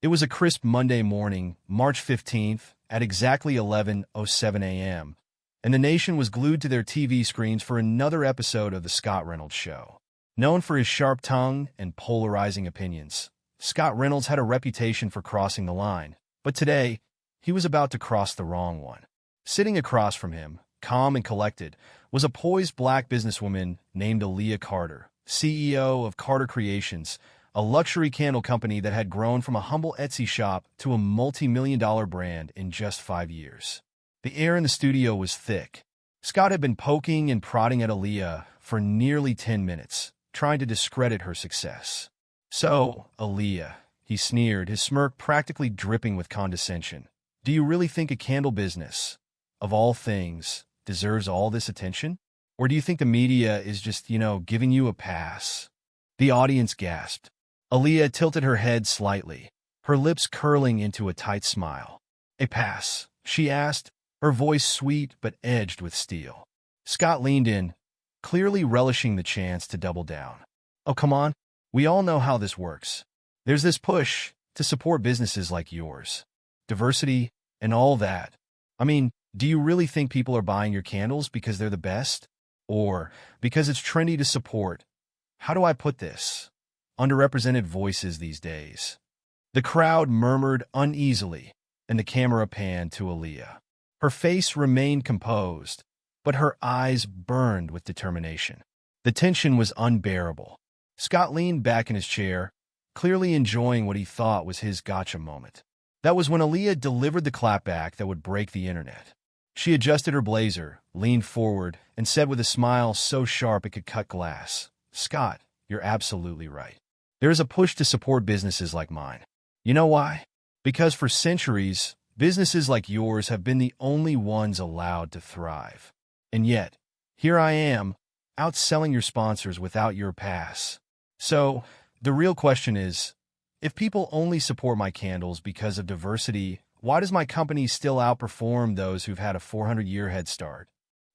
It was a crisp Monday morning, March 15th, at exactly 11:07 a.m., and the nation was glued to their TV screens for another episode of The Scott Reynolds Show. Known for his sharp tongue and polarizing opinions, Scott Reynolds had a reputation for crossing the line, but today, he was about to cross the wrong one. Sitting across from him, calm and collected, was a poised black businesswoman named Aaliyah Carter, CEO of Carter Creations, a luxury candle company that had grown from a humble Etsy shop to a multi-million-dollar brand in just 5 years. The air in the studio was thick. Scott had been poking and prodding at Aaliyah for nearly 10 minutes, trying to discredit her success. "So, Aaliyah," he sneered, his smirk practically dripping with condescension, "do you really think a candle business, of all things, deserves all this attention? Or do you think the media is just, giving you a pass?" The audience gasped. Aaliyah tilted her head slightly, her lips curling into a tight smile. "A pass?" she asked, her voice sweet but edged with steel. Scott leaned in, clearly relishing the chance to double down. "Oh, come on. We all know how this works. There's this push to support businesses like yours. Diversity and all that. I mean, do you really think people are buying your candles because they're the best? Or because it's trendy to support, how do I put this, underrepresented voices these days?" The crowd murmured uneasily, and the camera panned to Aaliyah. Her face remained composed, but her eyes burned with determination. The tension was unbearable. Scott leaned back in his chair, clearly enjoying what he thought was his gotcha moment. That was when Aaliyah delivered the clapback that would break the internet. She adjusted her blazer, leaned forward, and said with a smile so sharp it could cut glass, "Scott, you're absolutely right. There is a push to support businesses like mine. You know why? Because for centuries, businesses like yours have been the only ones allowed to thrive. And yet, here I am, outselling your sponsors without your pass. So, the real question is, if people only support my candles because of diversity, why does my company still outperform those who've had a 400-year head start?"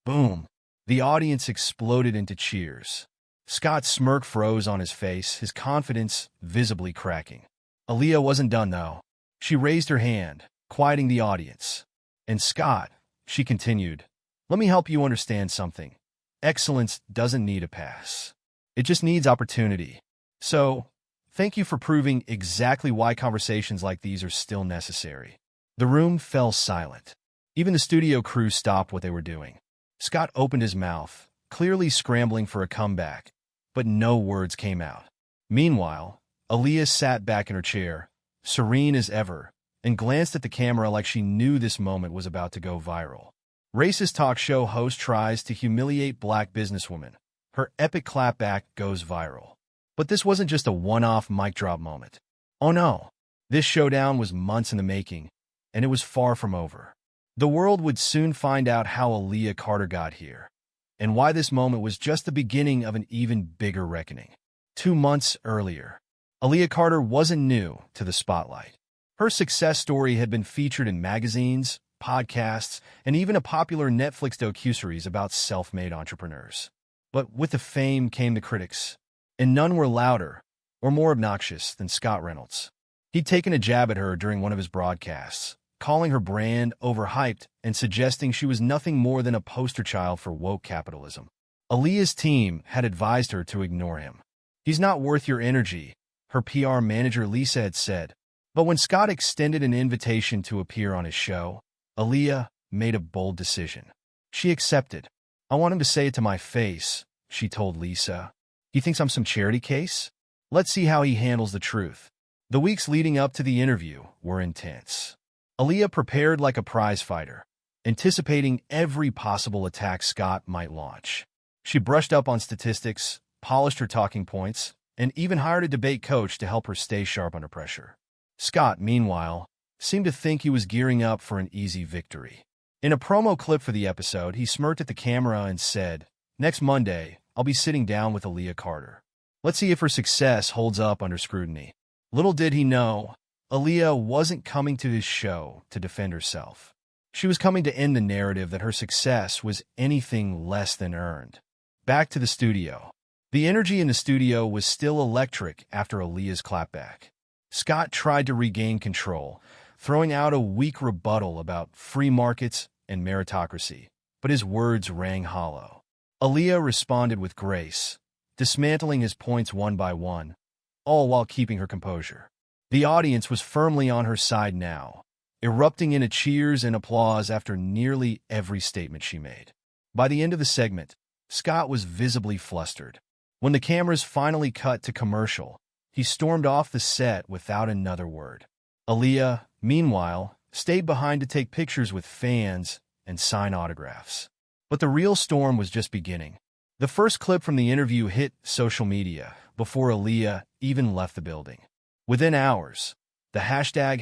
Boom! The audience exploded into cheers. Scott's smirk froze on his face, his confidence visibly cracking. Aaliyah wasn't done, though. She raised her hand, quieting the audience. "And Scott," she continued, "let me help you understand something. Excellence doesn't need a pass. It just needs opportunity. So, thank you for proving exactly why conversations like these are still necessary." The room fell silent. Even the studio crew stopped what they were doing. Scott opened his mouth, clearly scrambling for a comeback, but no words came out. Meanwhile, Aaliyah sat back in her chair, serene as ever, and glanced at the camera like she knew this moment was about to go viral. Racist talk show host tries to humiliate black businesswoman. Her epic clapback goes viral. But this wasn't just a one-off mic drop moment. Oh no, this showdown was months in the making, and it was far from over. The world would soon find out how Aaliyah Carter got here, and why this moment was just the beginning of an even bigger reckoning. 2 months earlier, Aaliyah Carter wasn't new to the spotlight. Her success story had been featured in magazines, podcasts, and even a popular Netflix docuseries about self-made entrepreneurs. But with the fame came the critics, and none were louder or more obnoxious than Scott Reynolds. He'd taken a jab at her during one of his broadcasts, calling her brand overhyped and suggesting she was nothing more than a poster child for woke capitalism. Aaliyah's team had advised her to ignore him. "He's not worth your energy," her PR manager Lisa had said. But when Scott extended an invitation to appear on his show, Aaliyah made a bold decision. She accepted. "I want him to say it to my face," she told Lisa. "He thinks I'm some charity case? Let's see how he handles the truth." The weeks leading up to the interview were intense. Aaliyah prepared like a prize fighter, anticipating every possible attack Scott might launch. She brushed up on statistics, polished her talking points, and even hired a debate coach to help her stay sharp under pressure. Scott, meanwhile, seemed to think he was gearing up for an easy victory. In a promo clip for the episode, he smirked at the camera and said, "Next Monday, I'll be sitting down with Aaliyah Carter. Let's see if her success holds up under scrutiny." Little did he know, Aaliyah wasn't coming to his show to defend herself. She was coming to end the narrative that her success was anything less than earned. Back to the studio. The energy in the studio was still electric after Aaliyah's clapback. Scott tried to regain control, throwing out a weak rebuttal about free markets and meritocracy, but his words rang hollow. Aaliyah responded with grace, dismantling his points one by one, all while keeping her composure. The audience was firmly on her side now, erupting into cheers and applause after nearly every statement she made. By the end of the segment, Scott was visibly flustered. When the cameras finally cut to commercial, he stormed off the set without another word. Aaliyah, meanwhile, stayed behind to take pictures with fans and sign autographs. But the real storm was just beginning. The first clip from the interview hit social media before Aaliyah even left the building. Within hours, the hashtag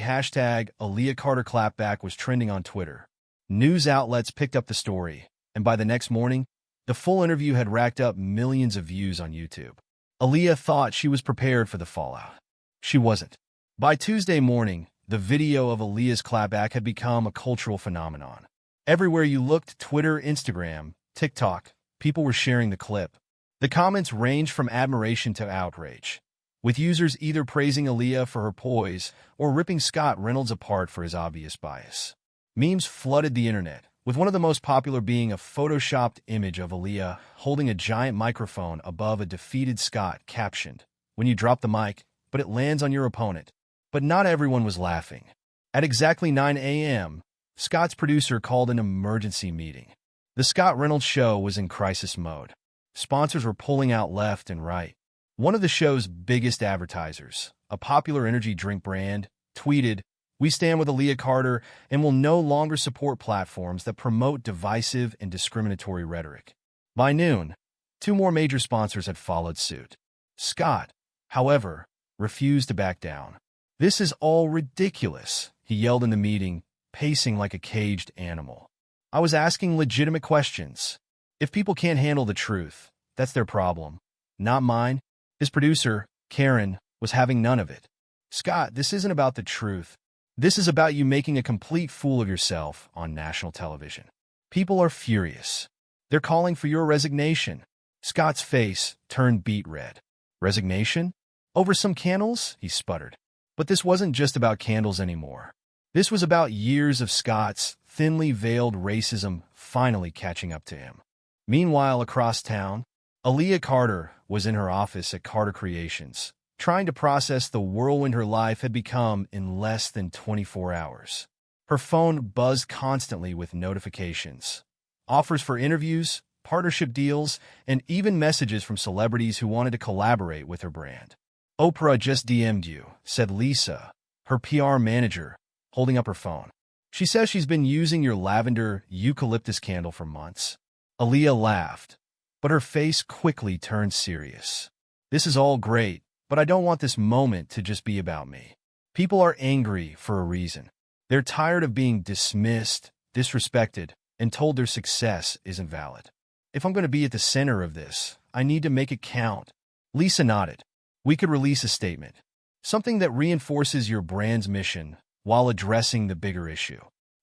Aaliyah Carter Clapback was trending on Twitter. News outlets picked up the story, and by the next morning, the full interview had racked up millions of views on YouTube. Aaliyah thought she was prepared for the fallout. She wasn't. By Tuesday morning, the video of Aaliyah's clapback had become a cultural phenomenon. Everywhere you looked, Twitter, Instagram, TikTok, people were sharing the clip. The comments ranged from admiration to outrage, with users either praising Aaliyah for her poise or ripping Scott Reynolds apart for his obvious bias. Memes flooded the internet, with one of the most popular being a photoshopped image of Aaliyah holding a giant microphone above a defeated Scott captioned, "When you drop the mic, but it lands on your opponent." But not everyone was laughing. At exactly 9 a.m., Scott's producer called an emergency meeting. The Scott Reynolds Show was in crisis mode. Sponsors were pulling out left and right. One of the show's biggest advertisers, a popular energy drink brand, tweeted, "We stand with Aaliyah Carter and will no longer support platforms that promote divisive and discriminatory rhetoric." By noon, two more major sponsors had followed suit. Scott, however, refused to back down. "This is all ridiculous," he yelled in the meeting, pacing like a caged animal. "I was asking legitimate questions. If people can't handle the truth, that's their problem, not mine." His producer, Karen, was having none of it. "Scott, this isn't about the truth. This is about you making a complete fool of yourself on national television. People are furious. They're calling for your resignation." Scott's face turned beet red. "Resignation? Over some candles?" he sputtered. But this wasn't just about candles anymore. This was about years of Scott's thinly veiled racism finally catching up to him. Meanwhile, across town, Aaliyah Carter was in her office at Carter Creations, trying to process the whirlwind her life had become in less than 24 hours. Her phone buzzed constantly with notifications, offers for interviews, partnership deals, and even messages from celebrities who wanted to collaborate with her brand. "Oprah just DM'd you," said Lisa, her PR manager, holding up her phone. "She says she's been using your lavender eucalyptus candle for months." Aaliyah laughed, but her face quickly turned serious. "This is all great, but I don't want this moment to just be about me. People are angry for a reason. They're tired of being dismissed, disrespected, and told their success isn't valid. If I'm going to be at the center of this, I need to make it count." Lisa nodded. "We could release a statement, something that reinforces your brand's mission while addressing the bigger issue."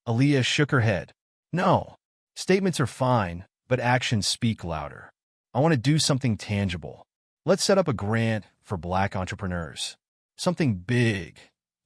Aaliyah shook her head. "No, statements are fine, but actions speak louder. I want to do something tangible. Let's set up a grant for Black entrepreneurs. Something big.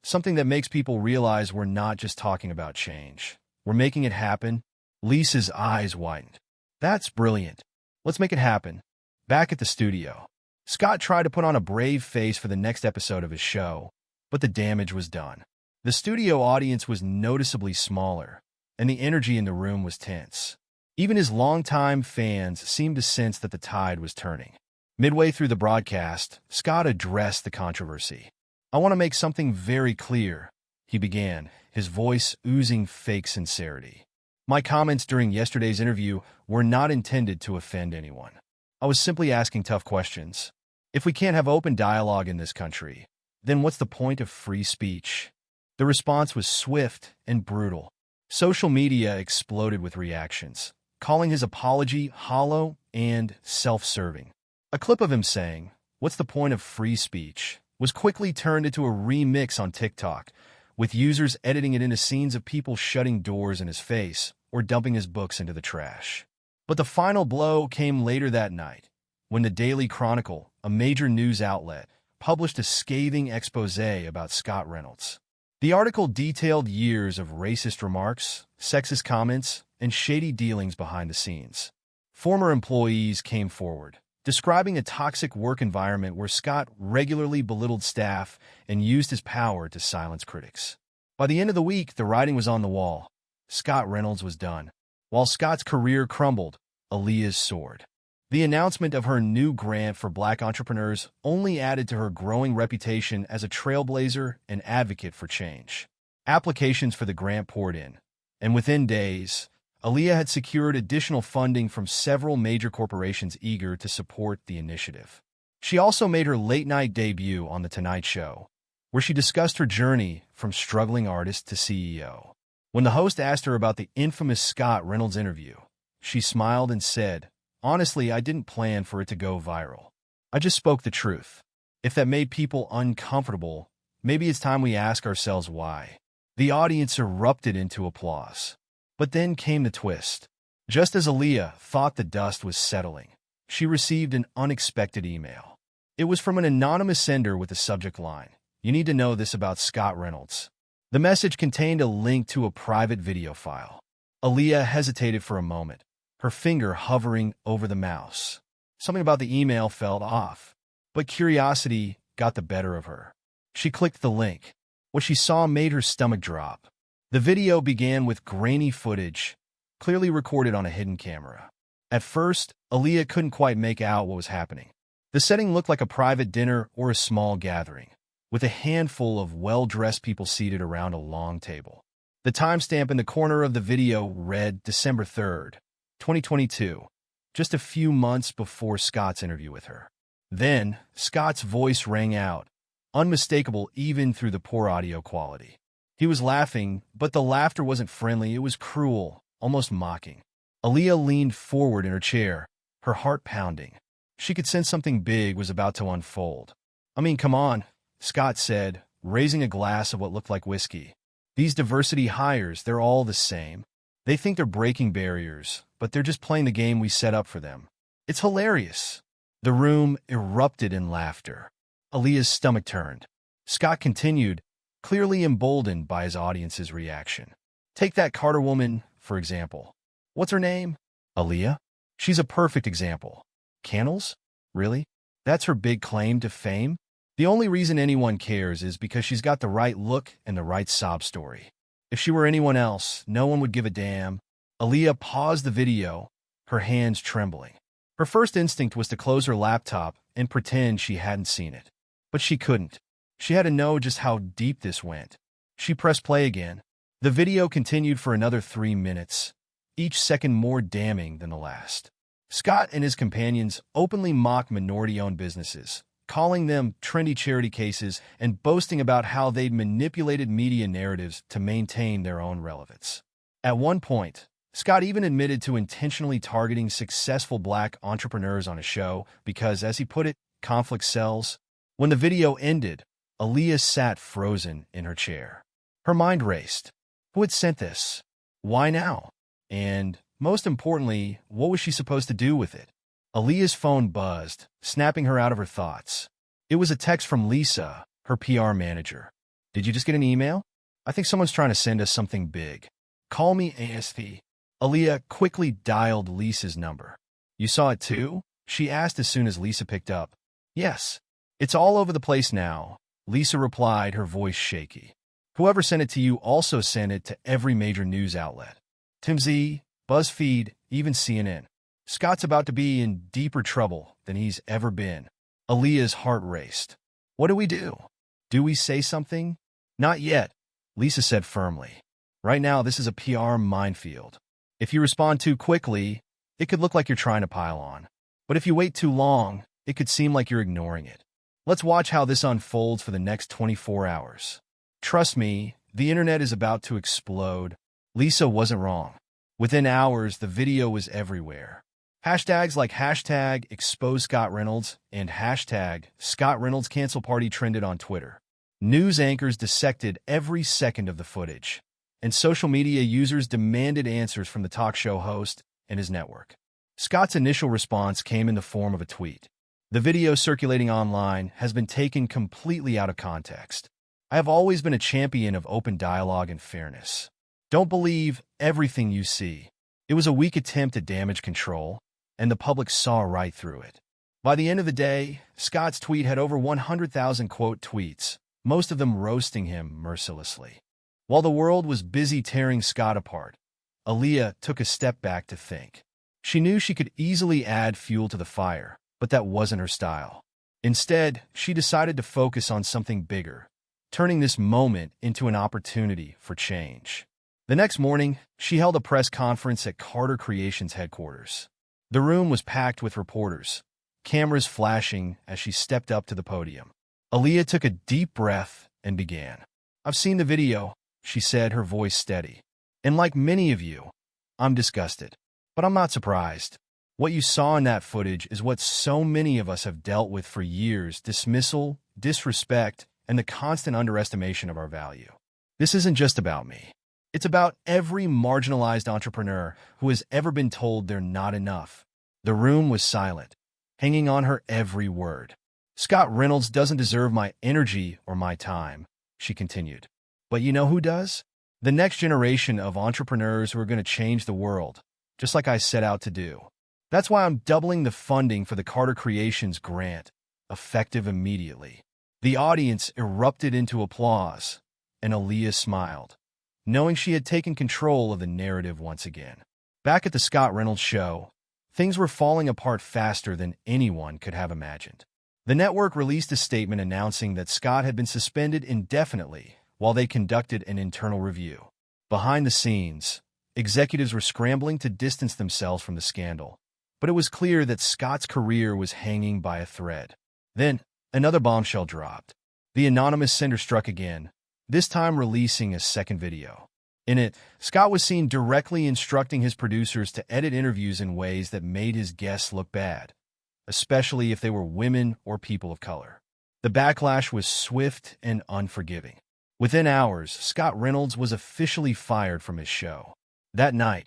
Something that makes people realize we're not just talking about change. We're making it happen." Lisa's eyes widened. "That's brilliant. Let's make it happen." Back at the studio, Scott tried to put on a brave face for the next episode of his show, but the damage was done. The studio audience was noticeably smaller, and the energy in the room was tense. Even his longtime fans seemed to sense that the tide was turning. Midway through the broadcast, Scott addressed the controversy. "I want to make something very clear," he began, his voice oozing fake sincerity. "My comments during yesterday's interview were not intended to offend anyone. I was simply asking tough questions. If we can't have open dialogue in this country, then what's the point of free speech?" The response was swift and brutal. Social media exploded with reactions, calling his apology hollow and self-serving. A clip of him saying, "What's the point of free speech?" was quickly turned into a remix on TikTok, with users editing it into scenes of people shutting doors in his face or dumping his books into the trash. But the final blow came later that night, when the Daily Chronicle, a major news outlet, published a scathing exposé about Scott Reynolds. The article detailed years of racist remarks, sexist comments, and shady dealings behind the scenes. Former employees came forward, describing a toxic work environment where Scott regularly belittled staff and used his power to silence critics. By the end of the week, the writing was on the wall. Scott Reynolds was done. While Scott's career crumbled, Aaliyah's soared. The announcement of her new grant for Black entrepreneurs only added to her growing reputation as a trailblazer and advocate for change. Applications for the grant poured in, and within days, Aaliyah had secured additional funding from several major corporations eager to support the initiative. She also made her late-night debut on The Tonight Show, where she discussed her journey from struggling artist to CEO. When the host asked her about the infamous Scott Reynolds interview, she smiled and said, "Honestly, I didn't plan for it to go viral. I just spoke the truth. If that made people uncomfortable, maybe it's time we ask ourselves why." The audience erupted into applause. But then came the twist. Just as Aaliyah thought the dust was settling, she received an unexpected email. It was from an anonymous sender with the subject line, "You need to know this about Scott Reynolds." The message contained a link to a private video file. Aaliyah hesitated for a moment, her finger hovering over the mouse. Something about the email felt off, but curiosity got the better of her. She clicked the link. What she saw made her stomach drop. The video began with grainy footage, clearly recorded on a hidden camera. At first, Aaliyah couldn't quite make out what was happening. The setting looked like a private dinner or a small gathering, with a handful of well-dressed people seated around a long table. The timestamp in the corner of the video read December 3rd, 2022, just a few months before Scott's interview with her. Then, Scott's voice rang out, unmistakable even through the poor audio quality. He was laughing, but the laughter wasn't friendly, it was cruel, almost mocking. Aaliyah leaned forward in her chair, her heart pounding. She could sense something big was about to unfold. "I mean, come on," Scott said, raising a glass of what looked like whiskey. "These diversity hires, they're all the same. They think they're breaking barriers, but they're just playing the game we set up for them. It's hilarious." The room erupted in laughter. Aaliyah's stomach turned. Scott continued, clearly emboldened by his audience's reaction. "Take that Carter woman, for example. What's her name? Aaliyah? She's a perfect example. Candles? Really? That's her big claim to fame? The only reason anyone cares is because she's got the right look and the right sob story. If she were anyone else, no one would give a damn." Aaliyah paused the video, her hands trembling. Her first instinct was to close her laptop and pretend she hadn't seen it. But she couldn't. She had to know just how deep this went. She pressed play again. The video continued for another 3 minutes, each second more damning than the last. Scott and his companions openly mocked minority-owned businesses, calling them trendy charity cases and boasting about how they'd manipulated media narratives to maintain their own relevance. At one point, Scott even admitted to intentionally targeting successful Black entrepreneurs on a show because, as he put it, conflict sells. When the video ended, Aaliyah sat frozen in her chair. Her mind raced. Who had sent this? Why now? And, most importantly, what was she supposed to do with it? Aaliyah's phone buzzed, snapping her out of her thoughts. It was a text from Lisa, her PR manager. "Did you just get an email? I think someone's trying to send us something big. Call me ASV." Aaliyah quickly dialed Lisa's number. "You saw it too?" she asked as soon as Lisa picked up. "Yes. It's all over the place now," Lisa replied, her voice shaky. "Whoever sent it to you also sent it to every major news outlet. TMZ, BuzzFeed, even CNN. Scott's about to be in deeper trouble than he's ever been." Aaliyah's heart raced. "What do we do? Do we say something?" "Not yet," Lisa said firmly. "Right now, this is a PR minefield. If you respond too quickly, it could look like you're trying to pile on. But if you wait too long, it could seem like you're ignoring it. Let's watch how this unfolds for the next 24 hours. Trust me, the internet is about to explode." Lisa wasn't wrong. Within hours, the video was everywhere. Hashtags like hashtag expose Scott Reynolds and hashtag Scott Reynolds cancel party trended on Twitter. News anchors dissected every second of the footage, and social media users demanded answers from the talk show host and his network. Scott's initial response came in the form of a tweet. The video circulating online has been taken completely out of context. I have always been a champion of open dialogue and fairness. Don't believe everything you see. It was a weak attempt at damage control, and the public saw right through it. By the end of the day, Scott's tweet had over 100,000 quote tweets, most of them roasting him mercilessly. While the world was busy tearing Scott apart, Aaliyah took a step back to think. She knew she could easily add fuel to the fire, but that wasn't her style. Instead, she decided to focus on something bigger, turning this moment into an opportunity for change. The next morning, she held a press conference at Carter Creations headquarters. The room was packed with reporters, cameras flashing as she stepped up to the podium. Aaliyah took a deep breath and began. "I've seen the video," she said, her voice steady. "And like many of you, I'm disgusted. But I'm not surprised. What you saw in that footage is what so many of us have dealt with for years: dismissal, disrespect, and the constant underestimation of our value. This isn't just about me. It's about every marginalized entrepreneur who has ever been told they're not enough." The room was silent, hanging on her every word. "Scott Reynolds doesn't deserve my energy or my time," she continued. "But you know who does? The next generation of entrepreneurs who are going to change the world, just like I set out to do. That's why I'm doubling the funding for the Carter Creations grant, effective immediately." The audience erupted into applause, and Aaliyah smiled, knowing she had taken control of the narrative once again. Back at the Scott Reynolds show, things were falling apart faster than anyone could have imagined. The network released a statement announcing that Scott had been suspended indefinitely while they conducted an internal review. Behind the scenes, executives were scrambling to distance themselves from the scandal, but it was clear that Scott's career was hanging by a thread. Then, another bombshell dropped. The anonymous sender struck again, this time releasing a second video. In it, Scott was seen directly instructing his producers to edit interviews in ways that made his guests look bad, especially if they were women or people of color. The backlash was swift and unforgiving. Within hours, Scott Reynolds was officially fired from his show. That night,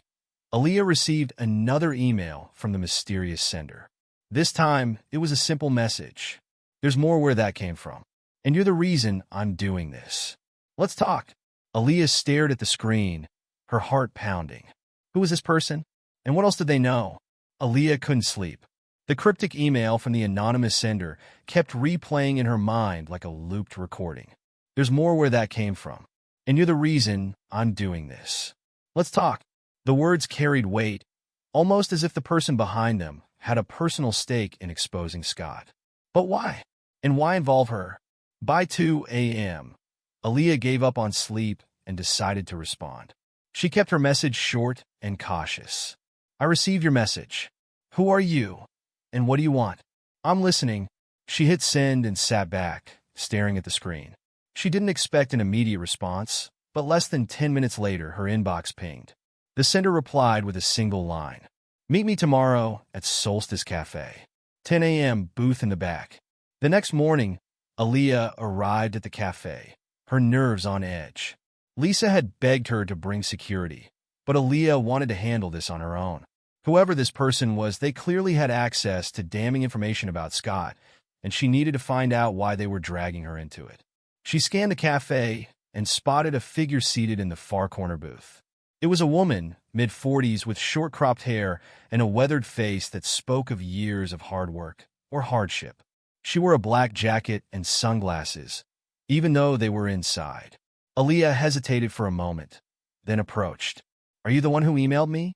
Aaliyah received another email from the mysterious sender. This time, it was a simple message. "There's more where that came from, and you're the reason I'm doing this. Let's talk." Aaliyah stared at the screen, her heart pounding. Who was this person? And what else did they know? Aaliyah couldn't sleep. The cryptic email from the anonymous sender kept replaying in her mind like a looped recording. "There's more where that came from, and you're the reason I'm doing this. Let's talk." The words carried weight, almost as if the person behind them had a personal stake in exposing Scott. But why? And why involve her? By 2 a.m., Aaliyah gave up on sleep and decided to respond. She kept her message short and cautious. "I received your message. Who are you? And what do you want? I'm listening." She hit send and sat back, staring at the screen. She didn't expect an immediate response, but less than 10 minutes later, her inbox pinged. The sender replied with a single line. "Meet me tomorrow at Solstice Cafe. 10 a.m., booth in the back." The next morning, Aaliyah arrived at the cafe, her nerves on edge. Lisa had begged her to bring security, but Aaliyah wanted to handle this on her own. Whoever this person was, they clearly had access to damning information about Scott, and she needed to find out why they were dragging her into it. She scanned the cafe and spotted a figure seated in the far corner booth. It was a woman, mid-40s, with short cropped hair and a weathered face that spoke of years of hard work or hardship. She wore a black jacket and sunglasses, even though they were inside. Aaliyah hesitated for a moment, then approached. "Are you the one who emailed me?"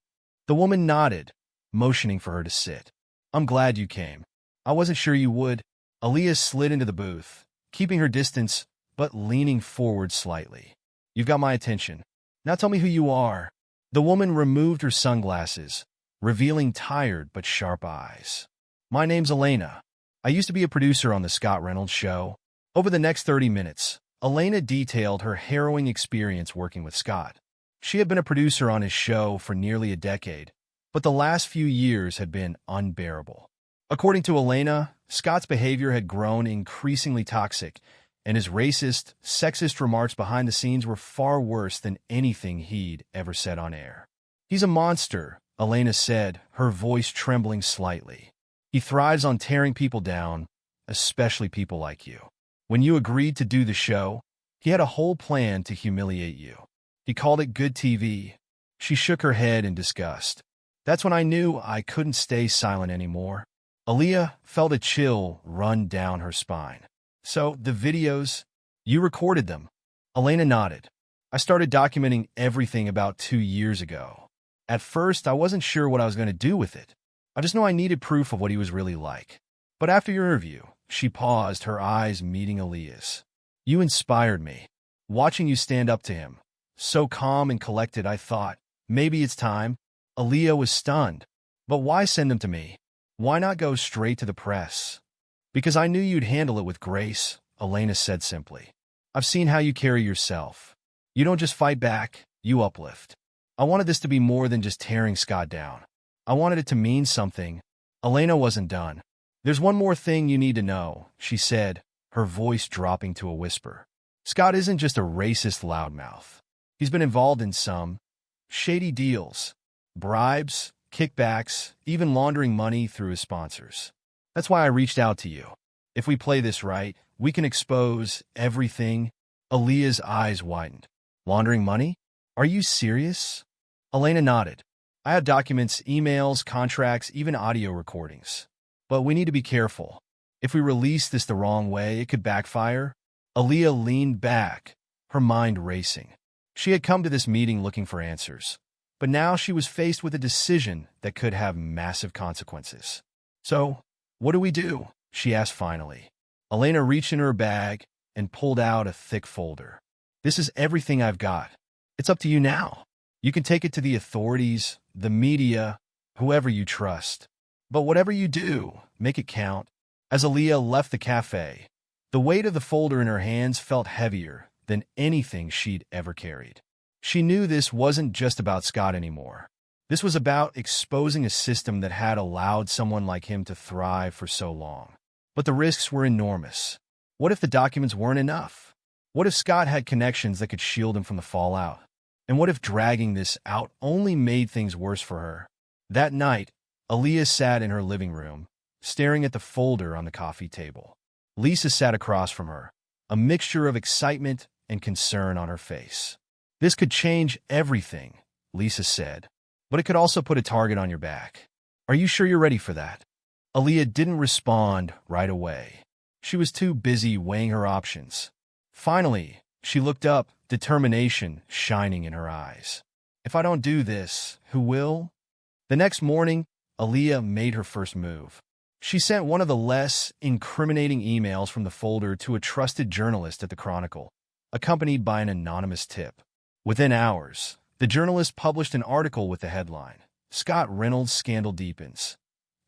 The woman nodded, motioning for her to sit. "I'm glad you came. I wasn't sure you would." Aaliyah slid into the booth, keeping her distance but leaning forward slightly. "You've got my attention. Now tell me who you are." The woman removed her sunglasses, revealing tired but sharp eyes. "My name's Elena. I used to be a producer on the Scott Reynolds show." Over the next 30 minutes, Elena detailed her harrowing experience working with Scott. She had been a producer on his show for nearly a decade, but the last few years had been unbearable. According to Elena, Scott's behavior had grown increasingly toxic, and his racist, sexist remarks behind the scenes were far worse than anything he'd ever said on air. "He's a monster," Elena said, her voice trembling slightly. He thrives on tearing people down, especially people like you. When you agreed to do the show, he had a whole plan to humiliate you. He called it good TV. She shook her head in disgust. That's when I knew I couldn't stay silent anymore. Aaliyah felt a chill run down her spine. So, the videos, you recorded them? Elena nodded. I started documenting everything about 2 years ago. At first, I wasn't sure what I was going to do with it. I just knew I needed proof of what he was really like. But after your interview, she paused, her eyes meeting Aaliyah's. You inspired me. Watching you stand up to him. So calm and collected, I thought, maybe it's time. Aaliyah was stunned. But why send them to me? Why not go straight to the press? Because I knew you'd handle it with grace, Elena said simply. I've seen how you carry yourself. You don't just fight back, you uplift. I wanted this to be more than just tearing Scott down. I wanted it to mean something. Elena wasn't done. There's one more thing you need to know, she said, her voice dropping to a whisper. Scott isn't just a racist loudmouth. He's been involved in some shady deals, bribes, kickbacks, even laundering money through his sponsors. That's why I reached out to you. If we play this right, we can expose everything. Aaliyah's eyes widened. Laundering money? Are you serious? Elena nodded. I have documents, emails, contracts, even audio recordings. But we need to be careful. If we release this the wrong way, it could backfire. Aaliyah leaned back, her mind racing. She had come to this meeting looking for answers. But now she was faced with a decision that could have massive consequences. So, what do we do? She asked finally. Elena reached in her bag and pulled out a thick folder. This is everything I've got. It's up to you now. You can take it to the authorities, the media, whoever you trust. But whatever you do, make it count. As Aaliyah left the cafe, the weight of the folder in her hands felt heavier than anything she'd ever carried. She knew this wasn't just about Scott anymore. This was about exposing a system that had allowed someone like him to thrive for so long. But the risks were enormous. What if the documents weren't enough? What if Scott had connections that could shield him from the fallout? And what if dragging this out only made things worse for her? That night, Aaliyah sat in her living room, staring at the folder on the coffee table. Lisa sat across from her, a mixture of excitement and concern on her face. This could change everything, Lisa said, but it could also put a target on your back. Are you sure you're ready for that? Aaliyah didn't respond right away. She was too busy weighing her options. Finally, she looked up, determination shining in her eyes. If I don't do this, who will? The next morning, Aaliyah made her first move. She sent one of the less incriminating emails from the folder to a trusted journalist at the Chronicle, accompanied by an anonymous tip. Within hours, the journalist published an article with the headline, Scott Reynolds Scandal Deepens.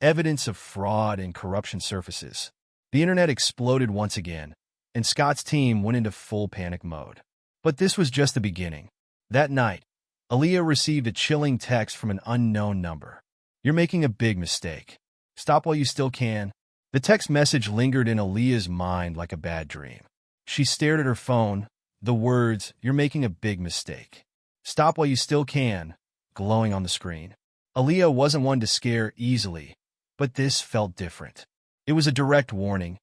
Evidence of fraud and corruption surfaces. The internet exploded once again, and Scott's team went into full panic mode. But this was just the beginning. That night, Aaliyah received a chilling text from an unknown number. You're making a big mistake. Stop while you still can. The text message lingered in Aaliyah's mind like a bad dream. She stared at her phone, the words, you're making a big mistake. Stop while you still can, glowing on the screen. Aaliyah wasn't one to scare easily, but this felt different. It was a direct warning,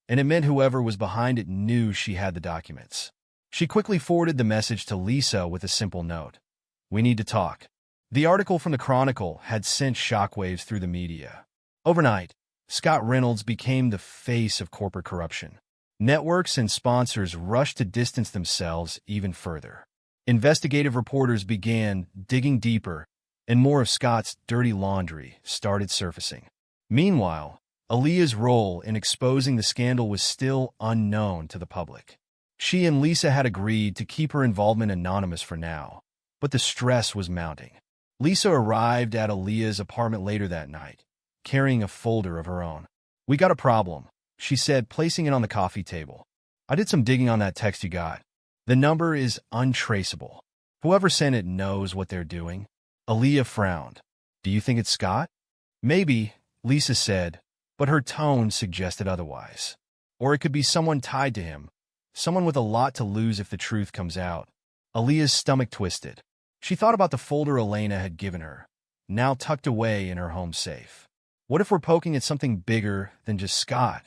and it meant whoever was behind it knew she had the documents. She quickly forwarded the message to Lisa with a simple note. We need to talk. The article from the Chronicle had sent shockwaves through the media. Overnight, Scott Reynolds became the face of corporate corruption. Networks and sponsors rushed to distance themselves even further. Investigative reporters began digging deeper, and more of Scott's dirty laundry started surfacing. Meanwhile, Aaliyah's role in exposing the scandal was still unknown to the public. She and Lisa had agreed to keep her involvement anonymous for now, but the stress was mounting. Lisa arrived at Aaliyah's apartment later that night, carrying a folder of her own. We got a problem, she said, placing it on the coffee table. I did some digging on that text you got. The number is untraceable. Whoever sent it knows what they're doing. Aaliyah frowned. Do you think it's Scott? Maybe, Lisa said, but her tone suggested otherwise. Or it could be someone tied to him, someone with a lot to lose if the truth comes out. Aaliyah's stomach twisted. She thought about the folder Elena had given her, now tucked away in her home safe. What if we're poking at something bigger than just Scott?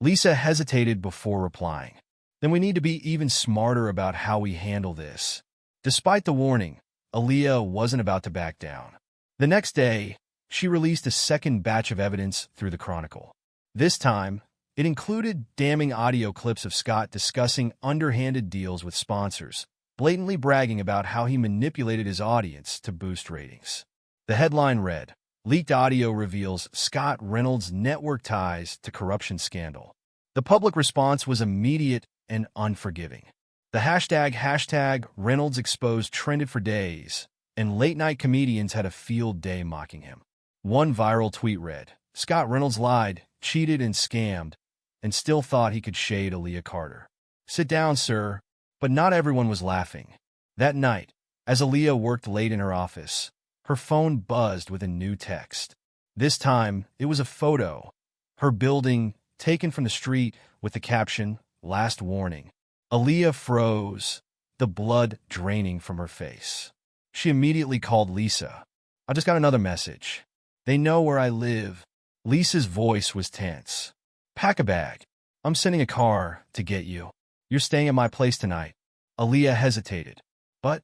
Lisa hesitated before replying. Then we need to be even smarter about how we handle this. Despite the warning, Aaliyah wasn't about to back down. The next day, she released a second batch of evidence through the Chronicle. This time, it included damning audio clips of Scott discussing underhanded deals with sponsors, blatantly bragging about how he manipulated his audience to boost ratings. The headline read, "Leaked audio reveals Scott Reynolds' network ties to corruption scandal." The public response was immediate and unforgiving. The hashtag Reynolds exposed trended for days, and late-night comedians had a field day mocking him. One viral tweet read, "Scott Reynolds lied, cheated, and scammed, and still thought he could shade Aaliyah Carter. Sit down, sir." But not everyone was laughing. That night, as Aaliyah worked late in her office, her phone buzzed with a new text. This time, it was a photo. Her building, taken from the street, with the caption, "Last warning." Aaliyah froze, the blood draining from her face. She immediately called Lisa. "I just got another message. They know where I live." Lisa's voice was tense. "Pack a bag. I'm sending a car to get you. You're staying at my place tonight." Aaliyah hesitated. "But—"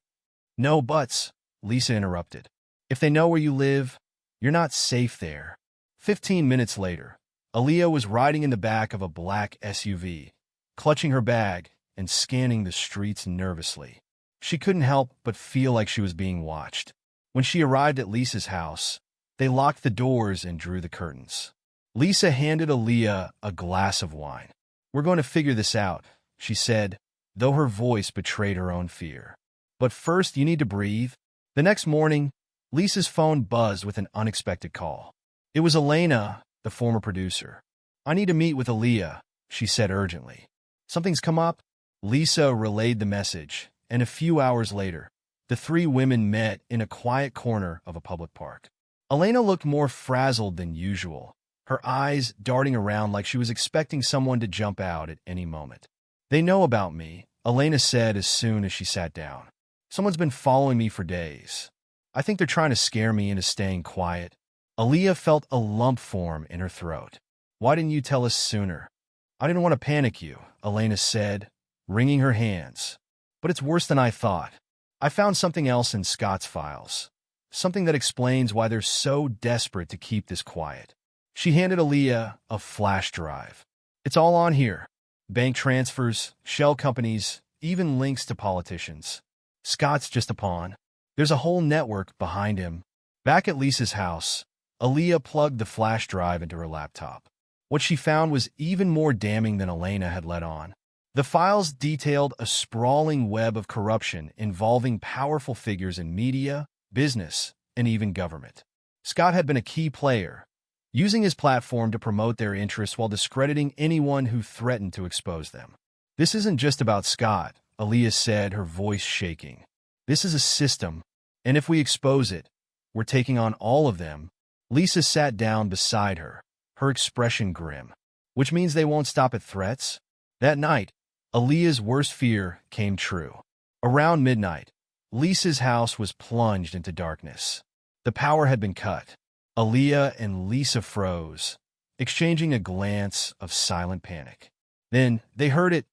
"No buts," Lisa interrupted. "If they know where you live, you're not safe there." 15 minutes later, Aaliyah was riding in the back of a black SUV, clutching her bag and scanning the streets nervously. She couldn't help but feel like she was being watched. When she arrived at Lisa's house, they locked the doors and drew the curtains. Lisa handed Aaliyah a glass of wine. "We're going to figure this out," she said, though her voice betrayed her own fear. "But first, you need to breathe." The next morning, Lisa's phone buzzed with an unexpected call. It was Elena, the former producer. "I need to meet with Aaliyah," she said urgently. "Something's come up?" Lisa relayed the message, and a few hours later, the three women met in a quiet corner of a public park. Elena looked more frazzled than usual, her eyes darting around like she was expecting someone to jump out at any moment. "They know about me," Elena said as soon as she sat down. "Someone's been following me for days. I think they're trying to scare me into staying quiet." Aaliyah felt a lump form in her throat. "Why didn't you tell us sooner?" "I didn't want to panic you," Elena said, wringing her hands. "But it's worse than I thought. I found something else in Scott's files. Something that explains why they're so desperate to keep this quiet." She handed Aaliyah a flash drive. "It's all on here. Bank transfers, shell companies, even links to politicians. Scott's just a pawn. There's a whole network behind him." Back at Lisa's house, Aaliyah plugged the flash drive into her laptop. What she found was even more damning than Elena had let on. The files detailed a sprawling web of corruption involving powerful figures in media, business, and even government. Scott had been a key player, using his platform to promote their interests while discrediting anyone who threatened to expose them. "This isn't just about Scott," Aaliyah said, her voice shaking. "This is a system, and if we expose it, we're taking on all of them." Lisa sat down beside her, her expression grim. "Which means they won't stop at threats?" That night, Aaliyah's worst fear came true. Around midnight, Lisa's house was plunged into darkness. The power had been cut. Aaliyah and Lisa froze, exchanging a glance of silent panic. Then they heard it,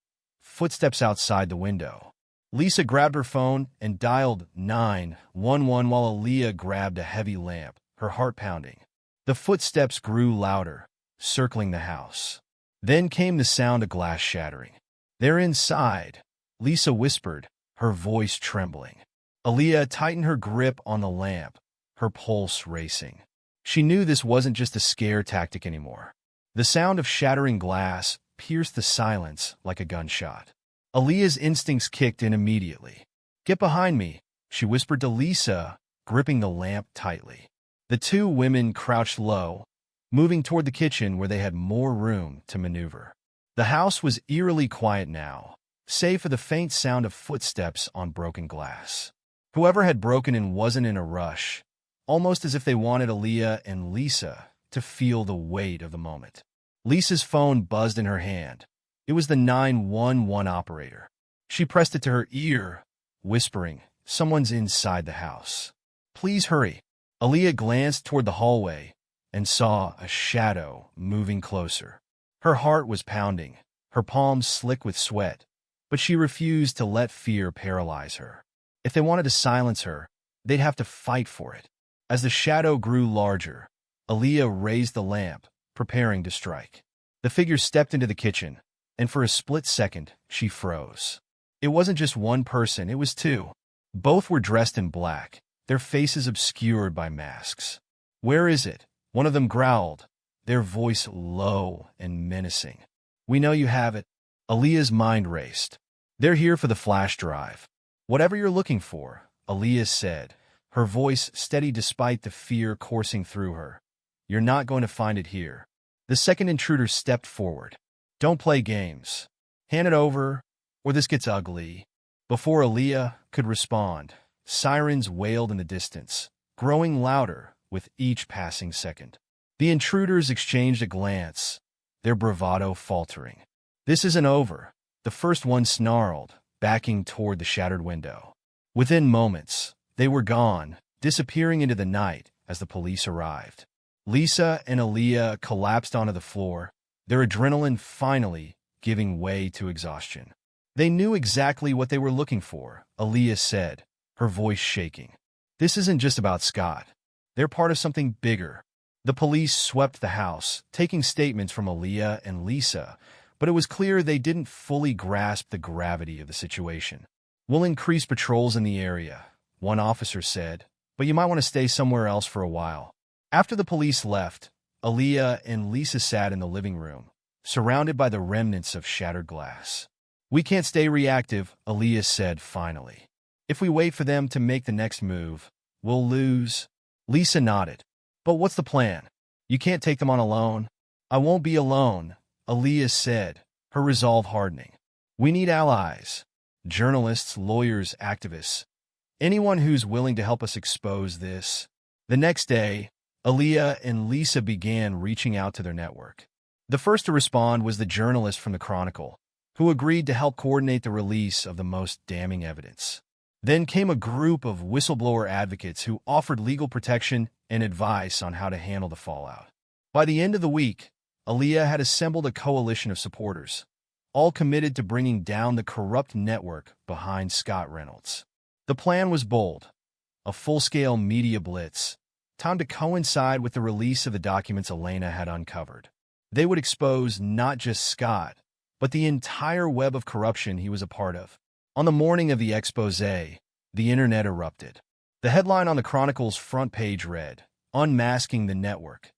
footsteps outside the window. Lisa grabbed her phone and dialed 911 while Aaliyah grabbed a heavy lamp, her heart pounding. The footsteps grew louder, circling the house. Then came the sound of glass shattering. "They're inside," Lisa whispered, her voice trembling. Aaliyah tightened her grip on the lamp, her pulse racing. She knew this wasn't just a scare tactic anymore. The sound of shattering glass pierced the silence like a gunshot. Aaliyah's instincts kicked in immediately. "Get behind me," she whispered to Lisa, gripping the lamp tightly. The two women crouched low, moving toward the kitchen where they had more room to maneuver. The house was eerily quiet now, save for the faint sound of footsteps on broken glass. Whoever had broken in wasn't in a rush, almost as if they wanted Aaliyah and Lisa to feel the weight of the moment. Lisa's phone buzzed in her hand. It was the 911 operator. She pressed it to her ear, whispering, "Someone's inside the house. Please hurry." Aaliyah glanced toward the hallway and saw a shadow moving closer. Her heart was pounding, her palms slick with sweat, but she refused to let fear paralyze her. If they wanted to silence her, they'd have to fight for it. As the shadow grew larger, Aaliyah raised the lamp, preparing to strike. The figure stepped into the kitchen, and for a split second, she froze. It wasn't just one person, it was two. Both were dressed in black, their faces obscured by masks. "Where is it?" one of them growled, their voice low and menacing. "We know you have it." Aaliyah's mind raced. "They're here for the flash drive." "Whatever you're looking for," Aaliyah said, her voice steady despite the fear coursing through her. "You're not going to find it here." The second intruder stepped forward. "Don't play games. Hand it over, or this gets ugly." Before Aaliyah could respond, sirens wailed in the distance, growing louder with each passing second. The intruders exchanged a glance, their bravado faltering. "This isn't over," the first one snarled, backing toward the shattered window. Within moments, they were gone, disappearing into the night as the police arrived. Lisa and Aaliyah collapsed onto the floor, their adrenaline finally giving way to exhaustion. "They knew exactly what they were looking for," Aaliyah said, her voice shaking. "This isn't just about Scott. They're part of something bigger." The police swept the house, taking statements from Aaliyah and Lisa, but it was clear they didn't fully grasp the gravity of the situation. "We'll increase patrols in the area," one officer said, "but you might want to stay somewhere else for a while." After the police left, Aaliyah and Lisa sat in the living room, surrounded by the remnants of shattered glass. "We can't stay reactive," Aaliyah said finally. "If we wait for them to make the next move, we'll lose." Lisa nodded. "But what's the plan? You can't take them on alone." "I won't be alone," Aaliyah said, her resolve hardening. "We need allies. Journalists, lawyers, activists. Anyone who's willing to help us expose this." The next day, Aaliyah and Lisa began reaching out to their network. The first to respond was the journalist from the Chronicle, who agreed to help coordinate the release of the most damning evidence. Then came a group of whistleblower advocates who offered legal protection and advice on how to handle the fallout. By the end of the week, Aaliyah had assembled a coalition of supporters, all committed to bringing down the corrupt network behind Scott Reynolds. The plan was bold: a full-scale media blitz, timed to coincide with the release of the documents Elena had uncovered. They would expose not just Scott, but the entire web of corruption he was a part of. On the morning of the expose, the internet erupted. The headline on the Chronicle's front page read, "Unmasking the Network.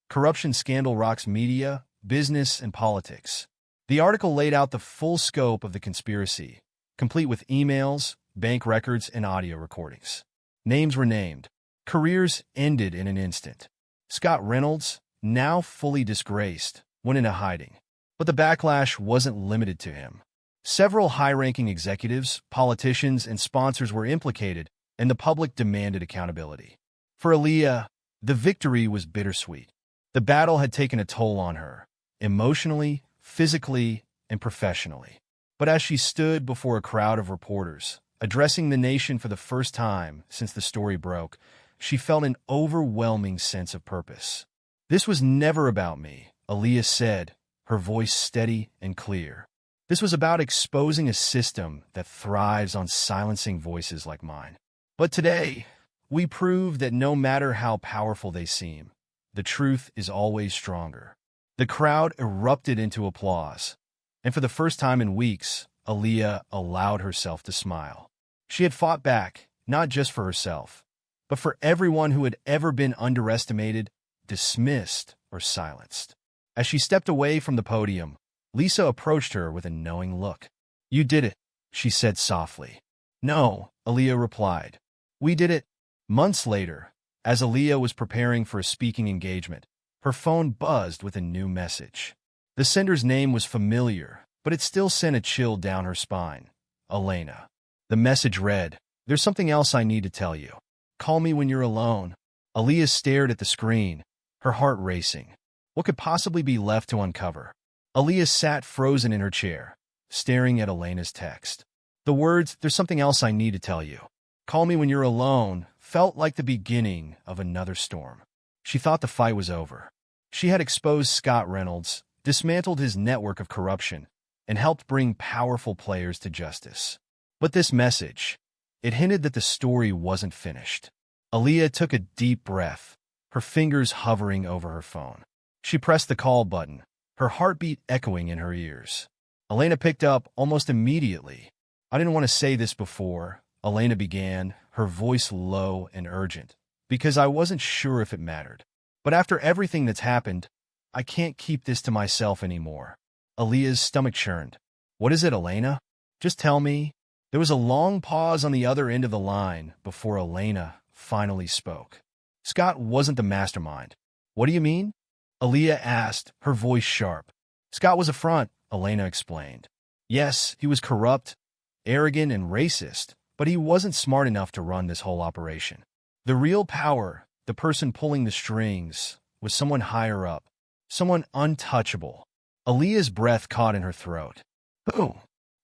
Corruption Scandal Rocks Media, Business, and Politics." The article laid out the full scope of the conspiracy, complete with emails, bank records, and audio recordings. Names were named. Careers ended in an instant. Scott Reynolds, now fully disgraced, went into hiding. But the backlash wasn't limited to him. Several high-ranking executives, politicians, and sponsors were implicated, and the public demanded accountability. For Aaliyah, the victory was bittersweet. The battle had taken a toll on her, emotionally, physically, and professionally. But as she stood before a crowd of reporters, addressing the nation for the first time since the story broke, she felt an overwhelming sense of purpose. "This was never about me," Aaliyah said, her voice steady and clear. "This was about exposing a system that thrives on silencing voices like mine. But today, we prove that no matter how powerful they seem, the truth is always stronger." The crowd erupted into applause, and for the first time in weeks, Aaliyah allowed herself to smile. She had fought back, not just for herself, but for everyone who had ever been underestimated, dismissed, or silenced. As she stepped away from the podium, Lisa approached her with a knowing look. "You did it," she said softly. "No," Aaliyah replied. "We did it." Months later, as Aaliyah was preparing for a speaking engagement, her phone buzzed with a new message. The sender's name was familiar, but it still sent a chill down her spine. Elena. The message read, "There's something else I need to tell you. Call me when you're alone." Aaliyah stared at the screen, her heart racing. What could possibly be left to uncover? Aaliyah sat frozen in her chair, staring at Elena's text. The words, "There's something else I need to tell you. Call me when you're alone," felt like the beginning of another storm. She thought the fight was over. She had exposed Scott Reynolds, dismantled his network of corruption, and helped bring powerful players to justice. But this message, it hinted that the story wasn't finished. Aaliyah took a deep breath, her fingers hovering over her phone. She pressed the call button, her heartbeat echoing in her ears. Elena picked up almost immediately. "I didn't want to say this before," Elena began, her voice low and urgent, "because I wasn't sure if it mattered. But after everything that's happened, I can't keep this to myself anymore." Aaliyah's stomach churned. "What is it, Elena? Just tell me." There was a long pause on the other end of the line before Elena finally spoke. "Scott wasn't the mastermind." "What do you mean?" Aaliyah asked, her voice sharp. "Scott was a front," Elena explained. "Yes, he was corrupt, arrogant, and racist, but he wasn't smart enough to run this whole operation. The real power, the person pulling the strings, was someone higher up, someone untouchable." Aaliyah's breath caught in her throat. "Who?"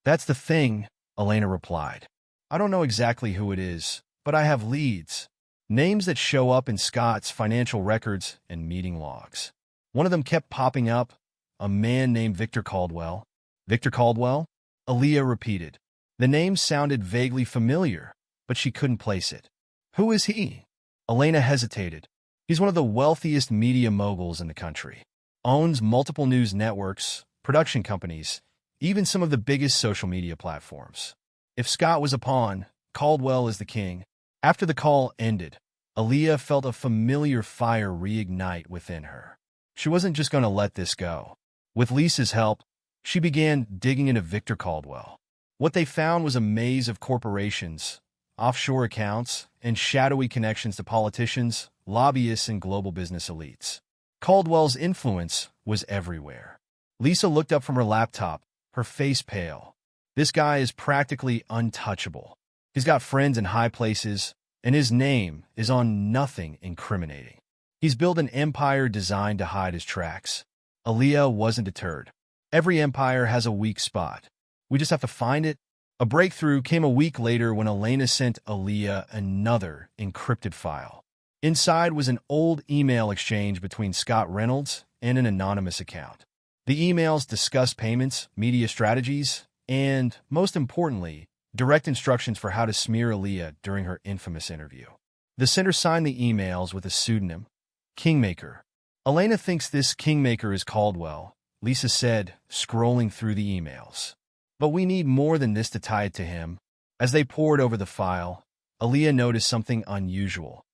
"That's the thing," Elena replied. "I don't know exactly who it is, but I have leads. Names that show up in Scott's financial records and meeting logs. One of them kept popping up, a man named Victor Caldwell." "Victor Caldwell?" Aaliyah repeated. The name sounded vaguely familiar, but she couldn't place it. "Who is he?" Elena hesitated. "He's one of the wealthiest media moguls in the country. Owns multiple news networks, production companies, even some of the biggest social media platforms. If Scott was a pawn, Caldwell is the king." After the call ended, Aaliyah felt a familiar fire reignite within her. She wasn't just going to let this go. With Lisa's help, she began digging into Victor Caldwell. What they found was a maze of corporations, offshore accounts, and shadowy connections to politicians, lobbyists, and global business elites. Caldwell's influence was everywhere. Lisa looked up from her laptop, her face pale. "This guy is practically untouchable. He's got friends in high places, and his name is on nothing incriminating. He's built an empire designed to hide his tracks." Aaliyah wasn't deterred. Every empire has a weak spot. We just have to find it. A breakthrough came a week later when Elena sent Aaliyah another encrypted file. Inside was an old email exchange between Scott Reynolds and an anonymous account. The emails discussed payments, media strategies, and, most importantly, direct instructions for how to smear Aaliyah during her infamous interview. The sender signed the emails with a pseudonym, Kingmaker. "Elena thinks this Kingmaker is Caldwell," Lisa said, scrolling through the emails. "But we need more than this to tie it to him." As they pored over the file, Aaliyah noticed something unusual.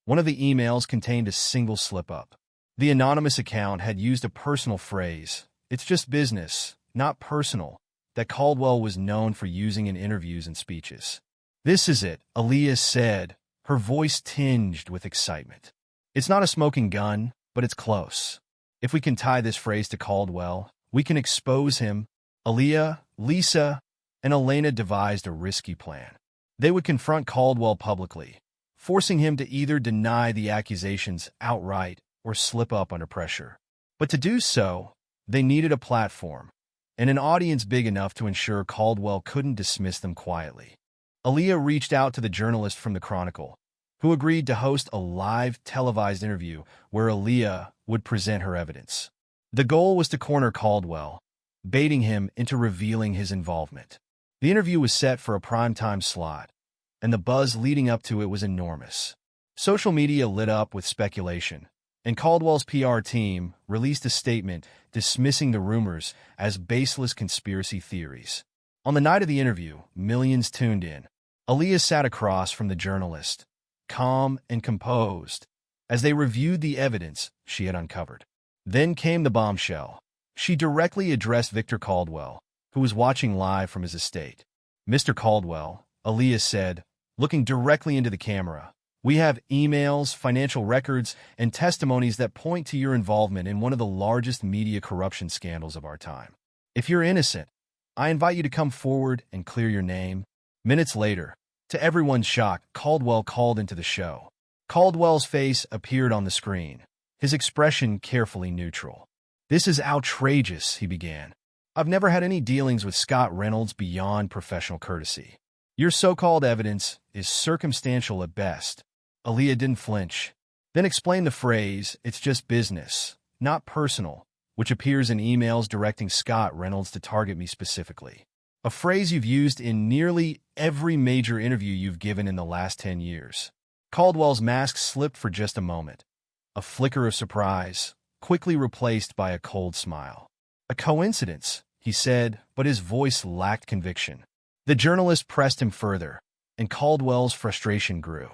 One of the emails contained a single slip-up. The anonymous account had used a personal phrase, "It's just business, not personal," that Caldwell was known for using in interviews and speeches. "This is it," Aaliyah said, her voice tinged with excitement. "It's not a smoking gun, but it's close. If we can tie this phrase to Caldwell, we can expose him." Aaliyah, Lisa, and Elena devised a risky plan. They would confront Caldwell publicly, forcing him to either deny the accusations outright or slip up under pressure. But to do so, they needed a platform, and an audience big enough to ensure Caldwell couldn't dismiss them quietly. Aaliyah reached out to the journalist from the Chronicle, who agreed to host a live televised interview where Aaliyah would present her evidence. The goal was to corner Caldwell, baiting him into revealing his involvement. The interview was set for a primetime slot, and the buzz leading up to it was enormous. Social media lit up with speculation, and Caldwell's PR team released a statement dismissing the rumors as baseless conspiracy theories. On the night of the interview, millions tuned in. Aaliyah sat across from the journalist, calm and composed, as they reviewed the evidence she had uncovered. Then came the bombshell. She directly addressed Victor Caldwell, who was watching live from his estate. "Mr. Caldwell," Aaliyah said, looking directly into the camera, "we have emails, financial records, and testimonies that point to your involvement in one of the largest media corruption scandals of our time. If you're innocent, I invite you to come forward and clear your name." Minutes later, to everyone's shock, Caldwell called into the show. Caldwell's face appeared on the screen, his expression carefully neutral. "This is outrageous," he began. "I've never had any dealings with Scott Reynolds beyond professional courtesy. Your so-called evidence is circumstantial at best." Aaliyah didn't flinch. Then explain the phrase, "It's just business, not personal," which appears in emails directing Scott Reynolds to target me specifically. A phrase you've used in nearly every major interview you've given in the last 10 years. Caldwell's mask slipped for just a moment. A flicker of surprise, quickly replaced by a cold smile. "A coincidence," he said, but his voice lacked conviction. The journalist pressed him further, and Caldwell's frustration grew.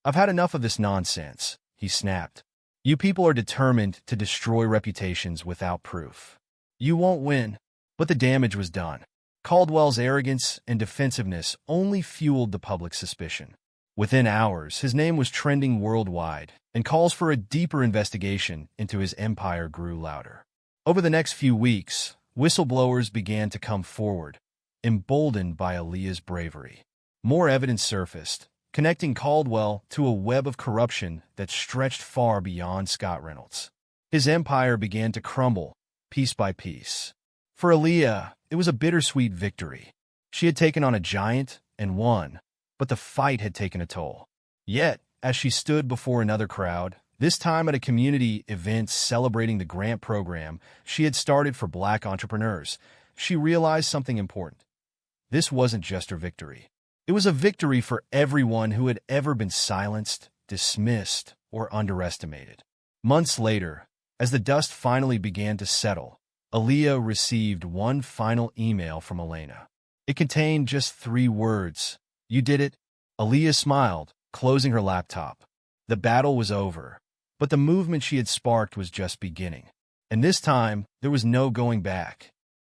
"I've had enough of this nonsense," he snapped. "You people are determined to destroy reputations without proof. You won't win." But the damage was done. Caldwell's arrogance and defensiveness only fueled the public suspicion. Within hours, his name was trending worldwide, and calls for a deeper investigation into his empire grew louder. Over the next few weeks, whistleblowers began to come forward, emboldened by Aaliyah's bravery. More evidence surfaced, connecting Caldwell to a web of corruption that stretched far beyond Scott Reynolds. His empire began to crumble, piece by piece. For Aaliyah, it was a bittersweet victory. She had taken on a giant and won, but the fight had taken a toll. Yet, as she stood before another crowd, this time at a community event celebrating the grant program she had started for Black entrepreneurs, she realized something important. This wasn't just her victory. It was a victory for everyone who had ever been silenced, dismissed, or underestimated. Months later, as the dust finally began to settle, Aaliyah received one final email from Elena. It contained just 3 words. "You did it." Aaliyah smiled, closing her laptop. The battle was over, but the movement she had sparked was just beginning. And this time, there was no going back.